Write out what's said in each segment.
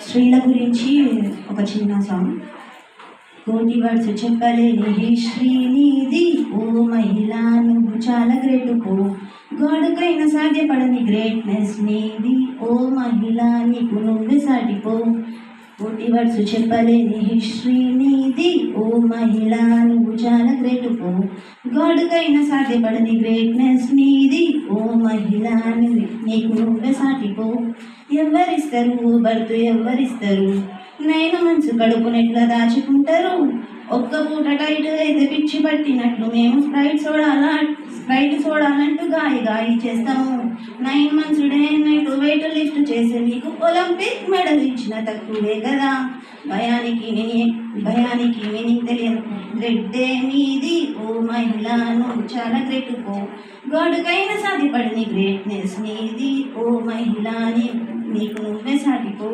స్త్రీల గురించి ఒక చిన్న సాంగ్. కోటి వర్డ్స్ చెప్పలేని హిస్టరీ నీది, ఓ మహిళా నువ్వు చాలా గ్రేట్ పో. గోడకైనా సాధ్యపడని గ్రేట్నెస్ నీది, ఓ మహిళా నీకు నువ్వే సాటిపో. కోటి వర్డ్స్ చెప్పలేని హిస్టరీ నీది, ఓ మహిళా నువ్వు చాలా గ్రేట్ పో. గోడకైనా సాధ్యపడని గ్రేట్నెస్ నీది, ఓ మహిళా నీకు నువ్వే సాటిపో. ఎవరిస్తారు బర్త్ ఎవరిస్తారు, 9 months కడుపునెట్లా దాచుకుంటారు. ఒక్క పూట టైట్ అయితే పిచ్చి పట్టినట్లు మేము స్ప్రైట్ సోడాలంటూ గాయి చేస్తాము. 9 months day night weight lift చేసే మీకు ఒలింపిక్ మెడల్ ఇచ్చిన తక్కువే కదా. భయానికి మీనింగ్ తెలియదు గ్రెడ్డే మీది, ఓ మహిళా నువ్వు చాలా గ్రేట్ పో. గాడుకైనా సాధ్యపడని గ్రేట్నెస్ నీది, ఓ మహిళా నీకు నువ్వే సాటిపో.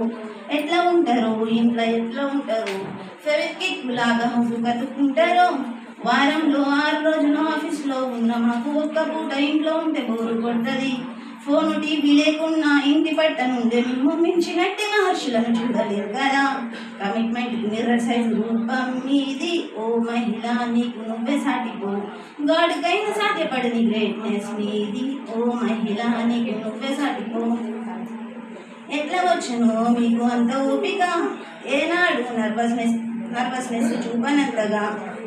ఎట్లా ఉంటారు ఇంట్లో ఎట్లా ఉంటారు, ఫెవిక్విక్ లాగా హౌసు కతుక్కుంటారు. వారంలో 6 రోజులు ఆఫీస్లో ఉన్న మాకు ఒక్క పూట ఇంట్లో ఉంటే బోరు కొడుతుంది. ఫోను టీవీ లేకున్నా ఇంటి పట్ట నుండి మేము మించినట్టు మహర్షులను చూడలేరు కదా. కమిట్మెంట్ మిర్రర్ సైజ్ రూపం మీది, ఓ మహిళా నీకు నువ్వే సాటిపో. గాడుకైనా సాధ్యపడని గ్రేట్నెస్ నీది, ఓ మహిళా నీకు నువ్వే సాటిపో. ఎట్లా వచ్చును మీకు అంత ఓపిక, ఏనాడు నర్వస్నెస్ చూపనంతగా.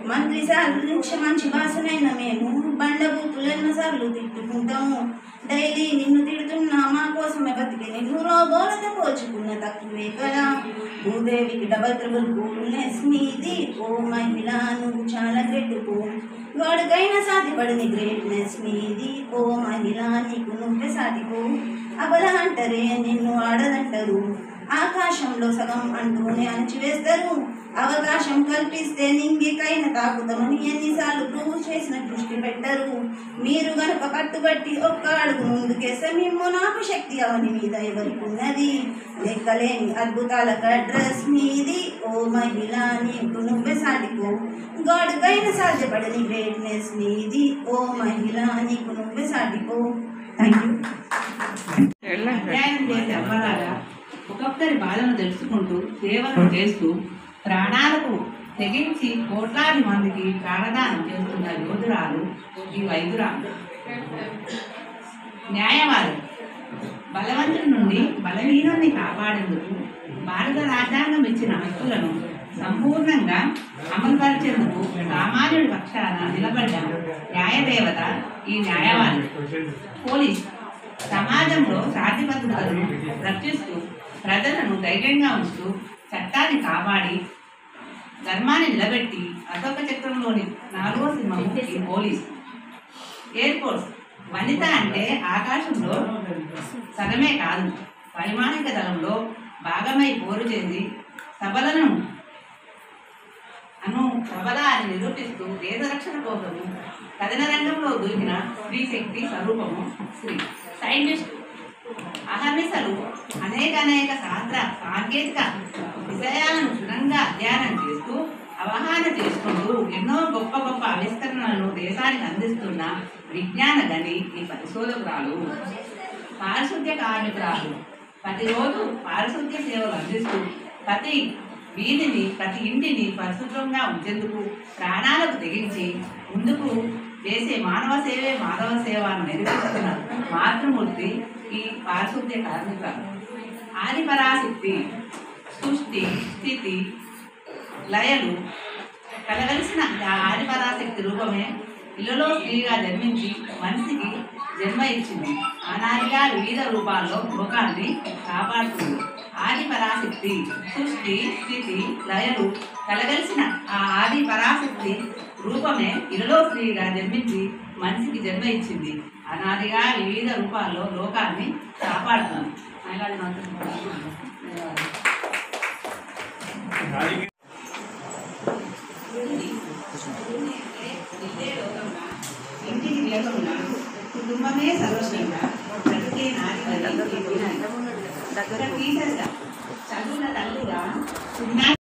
మంత్రి సార్ నుంచి మంచి భాషనైనా మేము బండబూతులు ఎన్నోసార్లు తిట్టుకుంటాము. డైలీ నిన్ను తిడుతున్నా మా కోసమే బతికి నిన్ను రోబోలతో పోల్చుకున్న తక్కువే కదా. భూదేవికి డబల్ ట్రిబుల్ కూల్నెస్ నీది, ఓ మహిళా నువ్వు చాలా గ్రేట్ పో. వాడికైనా సాధ్యపడని గ్రేట్నెస్ నీది, ఓ మహిళా నీకు నువ్వే సాటిపో. అబల అంటారే నిన్ను ఆడదంటారు, ఆకాశంలో సగం అంటూనే అణచివేస్తారు. అవకాశం కల్పిస్తే నింగికైనా తాకుతామని ఎన్నిసార్లు ప్రూవ్ చేసిన దృష్టి పెట్టరు. మీరు గనక పట్టుబట్టి ఒక్క అడుగు ముందుకేస్తే మిమ్ము నాకు శక్తి అవని మీద ఎవరికి ఉన్నది. లెక్కలేని అద్భుతాల అడ్రస్ మీది, ఓ మహిళా నీకు నువ్వే సాటిపో. గాడుకైనా సాధ్యపడని గ్రేట్నెస్ నీది, ఓ మహిళా నీకు నువ్వే సాటిపో. Thank you. అధ్యయనం చేసే అవ్వలాగా ఒక్కొక్కరి బాధను తెలుసుకుంటూ సేవలను చేస్తూ ప్రాణాలకు తెగించి కోట్లాది మందికి ప్రాణదానం చేస్తున్న యోధురాలు ఈ వైద్యురాలు. న్యాయవాది బలవంతుడి నుండి బలహీనుడిని కాపాడేందుకు భారత రాజ్యాంగం ఇచ్చిన హక్కులను సంపూర్ణంగా అమలుపరిచేందుకు సామాన్యుడి పక్షాన నిలబడ్డ న్యాయదేవత ఈ న్యాయవాది. పోలీస్ సమాజంలో శాంతి భద్రతలను రక్షిస్తూ ప్రజలను ధైర్యంగా ఉంచుతూ చట్టాన్ని కాపాడి ధర్మాన్ని నిలబెట్టి అశోక చక్రంలోని 4వ సింహం ఈ పోలీస్. ఎయిర్ ఫోర్స్ వనిత అంటే ఆకాశంలో సగమే కాదు, వైమానిక దళంలో భాగమై పోరు చేసి సబల అని నిరూపిస్తూ దేశ రక్షణ కోసము కథన రంగంలో దూకిన స్త్రీ శక్తి స్వరూపము స్త్రీ. సైంటిస్ట్ అహర్నిశలు అనేక శాస్త్ర సాంకేతిక విషయాలను క్షుణ్ణంగా అధ్యయనం చేస్తూ అవగాహన చేసుకుంటూ ఎన్నో గొప్ప ఆవిష్కరణలను దేశానికి అందిస్తున్న విజ్ఞాన గని ఈ పరిశోధకురాలు. పారిశుద్ధ్య కార్మికురాలు ప్రతిరోజు పారిశుద్ధ్య సేవలు అందిస్తూ ప్రతి వీధిని ప్రతి ఇంటిని పరిశుభ్రంగా ఉంచేందుకు ప్రాణాలకు తెగించి ముందుకు చేసే మానవ సేవ అని నిరూపిస్తున్న మాతృమూర్తి ఈ పారిశుద్ధ్య కార్మిక. ఆదిపరాశక్తి సృష్టి స్థితి లయలు కలగలిసిన ఆదిపరాశక్తి రూపమే ఇళ్లలో స్త్రీగా జన్మించి మనిషికి జన్మ ఇచ్చింది. అనాదిగా వివిధ రూపాల్లో లోకాన్ని కాపాడుతుంది. ఆదిపరాశక్తి సృష్టి స్థితి లయలు కలగలిసిన ఆ ఆది పరాశక్తి రూపమే ఇళ్లలో స్త్రీగా జన్మించి మనిషికి జన్మ ఇచ్చింది. అనాదిగా వివిధ రూపాల్లో లోకాన్ని కాపాడుతుంది. ఇంటికి లేకుండా కుటుంబమే సర్వస్వంగా బ్రతికే నాది చదువుల తల్లిగా